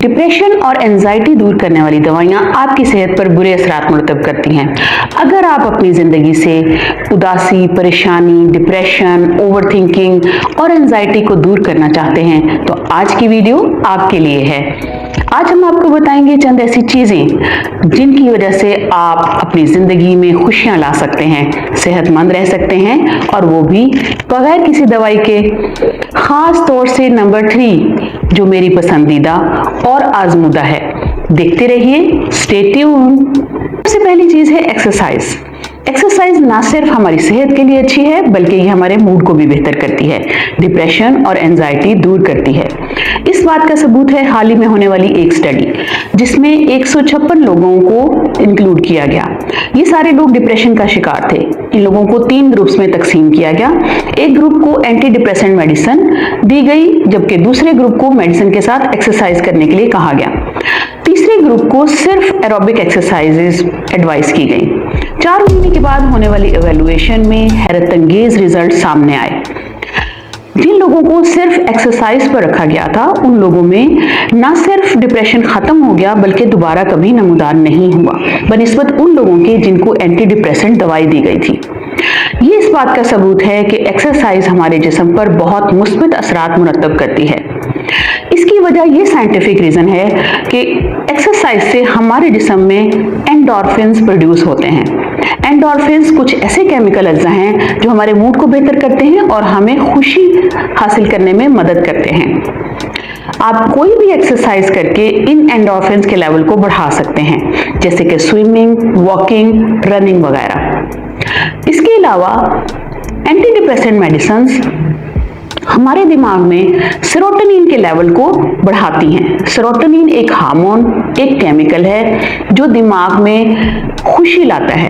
Depression और anxiety दूर करने वाली दवाइयाँ आपकी सेहत पर बुरे असरात मुरतब करती हैं। अगर आप अपनी ज़िंदगी से उदासी, परेशानी, डिप्रेशन, ओवरथिंकिंग और एंजाइटी को दूर करना चाहते हैं तो आज की वीडियो आपके लिए है। आज हम आपको बताएंगे चंद ऐसी चीज़ें जिनकी वजह से आप अपनी ज़िंदगी में खुशियाँ ला सकते हैं, सेहतमंद रह सकते हैं और वो भी बगैर किसी दवाई के। ख़ास तौर से नंबर 3 जो मेरी पसंदीदा और आजमूदा है। देखते रहिए, स्टे ट्यून। सबसे पहली चीज़ है एक्सरसाइज। एक्सरसाइज ना सिर्फ हमारी सेहत के लिए अच्छी है बल्कि ये हमारे मूड को भी बेहतर करती है, डिप्रेशन और एंजाइटी दूर करती है। इस बात का सबूत है हाल ही में होने वाली एक स्टडी जिसमें 156 लोगों को इंक्लूड किया गया। ये सारे लोग डिप्रेशन का शिकार थे। इन लोगों को 3 ग्रुप्स में तकसीम किया गया। एक ग्रुप को एंटी डिप्रेसेंट मेडिसिन दी गई जबकि दूसरे ग्रुप को मेडिसिन के साथ एक्सरसाइज करने के लिए कहा गया। तीसरे ग्रुप को सिर्फ एरोबिक एक्सरसाइजेज एडवाइस की गई। 4 महीने के बाद होने वाली इवैल्यूएशन में हैरत अंगेज रिजल्ट सामने आए। जिन लोगों को सिर्फ एक्सरसाइज पर रखा गया था उन लोगों में न सिर्फ डिप्रेशन खत्म हो गया बल्कि दोबारा कभी नमूदार नहीं हुआ बनिस्बत उन लोगों के जिनको एंटी डिप्रेसेंट दवाई दी गई थी। ये इस बात का सबूत है कि एक्सरसाइज हमारे जिस्म पर बहुत मुस्बित असरात मुरतब करती है। इसकी वजह ये साइंटिफिक रीजन है कि एक्सरसाइज से हमारे जिस्म में एंडोर्फिन्स प्रोड्यूस होते हैं। एंडोर्फिन्स कुछ ऐसे केमिकल अज्जा हैं जो हमारे मूड को बेहतर करते हैं और हमें खुशी हासिल करने में मदद करते हैं। आप कोई भी एक्सरसाइज करके इन एंडोर्फिन्स के लेवल को बढ़ा सकते हैं, जैसे कि स्विमिंग, वॉकिंग, रनिंग वगैरह। इसके अलावा एंटी डिप्रेसेंट मेडिसिन्स हमारे दिमाग में सेरोटोनिन के लेवल को बढ़ाती हैं। सेरोटोनिन एक हार्मोन, एक केमिकल है जो दिमाग में खुशी लाता है,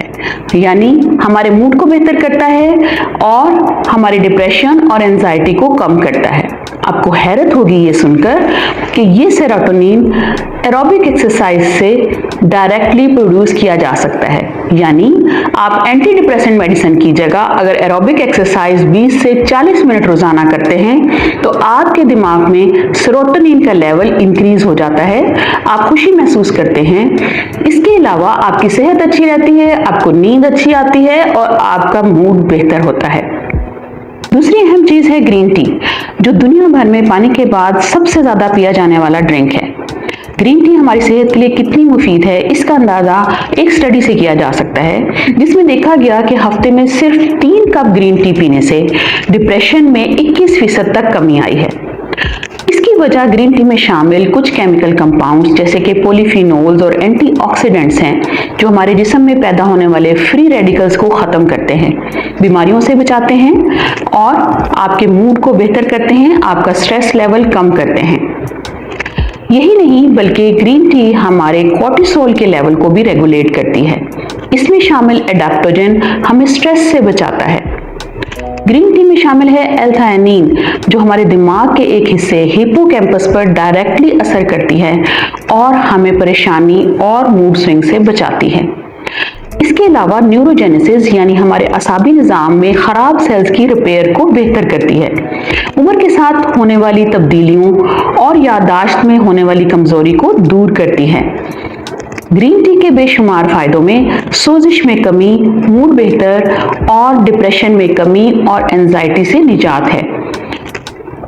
यानी हमारे मूड को बेहतर करता है और हमारी डिप्रेशन और एंजाइटी को कम करता है। आपको हैरत होगी ये सुनकर कि ये सेरोटोनिन एरोबिक एक्सरसाइज से डायरेक्टली प्रोड्यूस किया जा सकता है, यानी आप एंटी डिप्रेसेंट मेडिसिन की जगह अगर एरोबिक एक्सरसाइज 20 से 40 मिनट रोजाना करते हैं तो आपके दिमाग में सेरोटोनिन का लेवल इंक्रीज हो जाता है, आप खुशी महसूस करते हैं। इसके अलावा आपकी सेहत अच्छी रहती है, आपको नींद अच्छी आती है और आपका मूड बेहतर होता है। दूसरी अहम चीज है ग्रीन टी, जो दुनिया भर में पानी के बाद सबसे ज्यादा पिया जाने वाला ड्रिंक है। ग्रीन टी हमारी सेहत के लिए कितनी मुफीद है इसका अंदाजा एक स्टडी से किया जा सकता है, जिसमें देखा गया कि हफ्ते में सिर्फ 3 कप ग्रीन टी पीने से डिप्रेशन में 21% तक कमी आई है। इसकी वजह ग्रीन टी में शामिल कुछ केमिकल कंपाउंड्स जैसे कि पॉलीफिनोल्स और एंटीऑक्सीडेंट्स हैं जो हमारे जिस्म में पैदा होने वाले फ्री रेडिकल्स को ख़त्म करते हैं, बीमारियों से बचाते हैं और आपके मूड को बेहतर करते हैं, आपका स्ट्रेस लेवल कम करते हैं। यही नहीं बल्कि ग्रीन टी हमारे कोर्टिसोल के लेवल को भी रेगुलेट करती है। इसमें शामिल एडाप्टोजन हमें स्ट्रेस से बचाता है। ग्रीन टी में शामिल है एल्थायनिन जो हमारे दिमाग के एक हिस्से हिप्पोकैम्पस पर डायरेक्टली असर करती है और हमें परेशानी और मूड स्विंग से बचाती है। इसके अलावा न्यूरोजेनेसिस यानी हमारे असाबी निज़ाम में ख़राब सेल्स की रिपेयर को बेहतर करती है। उम्र के साथ होने वाली तब्दीलियों और याददाश्त में होने वाली कमज़ोरी को दूर करती है। ग्रीन टी के बेशुमार फ़ायदों में सोजिश में कमी, मूड बेहतर और डिप्रेशन में कमी और एंजाइटी से निजात है।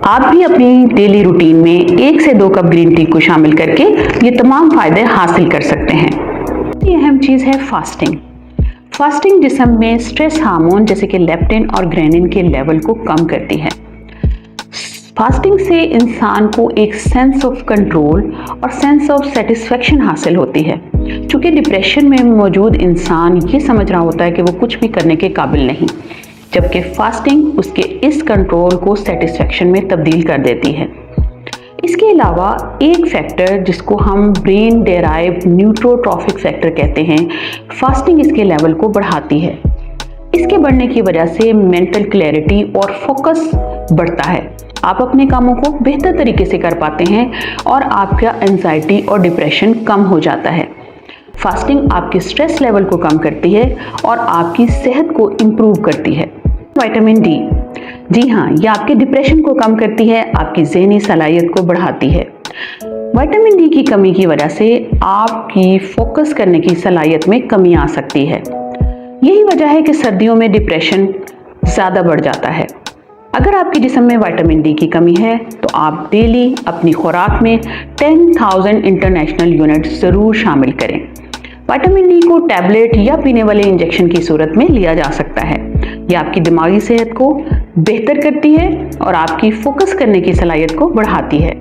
आप भी अपनी डेली रूटीन में 1 से 2 कप ग्रीन टी को शामिल करके ये तमाम फ़ायदे हासिल कर सकते हैं। दूसरी अहम चीज़ है फास्टिंग। फास्टिंग जिस्म में स्ट्रेस हार्मोन जैसे कि लेप्टिन और ग्रेनिन के लेवल को कम करती है। फास्टिंग से इंसान को एक सेंस ऑफ कंट्रोल और सेंस ऑफ सेटिस्फेक्शन हासिल होती है, क्योंकि डिप्रेशन में मौजूद इंसान ये समझ रहा होता है कि वो कुछ भी करने के काबिल नहीं, जबकि फास्टिंग उसके इस कंट्रोल को सेटिस्फेक्शन में तब्दील कर देती है। इसके अलावा एक फैक्टर जिसको हम ब्रेन डेराइव्ड न्यूरोट्रॉफिक फैक्टर कहते हैं, फास्टिंग इसके लेवल को बढ़ाती है। इसके बढ़ने की वजह से मेंटल क्लैरिटी और फोकस बढ़ता है, आप अपने कामों को बेहतर तरीके से कर पाते हैं और आपका एंजाइटी और डिप्रेशन कम हो जाता है। फास्टिंग आपके स्ट्रेस लेवल को कम करती है और आपकी सेहत को इम्प्रूव करती है। विटामिन डी, जी हाँ, ये आपके डिप्रेशन को कम करती है, आपकी ज़हनी सलाहियत को बढ़ाती है। विटामिन डी की कमी की वजह से आपकी फोकस करने की सलाहियत में कमी आ सकती है। यही वजह है कि सर्दियों में डिप्रेशन ज़्यादा बढ़ जाता है। अगर आपके जिस्म में विटामिन डी की कमी है तो आप डेली अपनी खुराक में 10,000 इंटरनेशनल यूनिट्स ज़रूर शामिल करें। विटामिन डी को टैबलेट या पीने वाले इंजेक्शन की सूरत में लिया जा सकता है। यह आपकी दिमागी सेहत को बेहतर करती है और आपकी फोकस करने की सलाहियत को बढ़ाती है।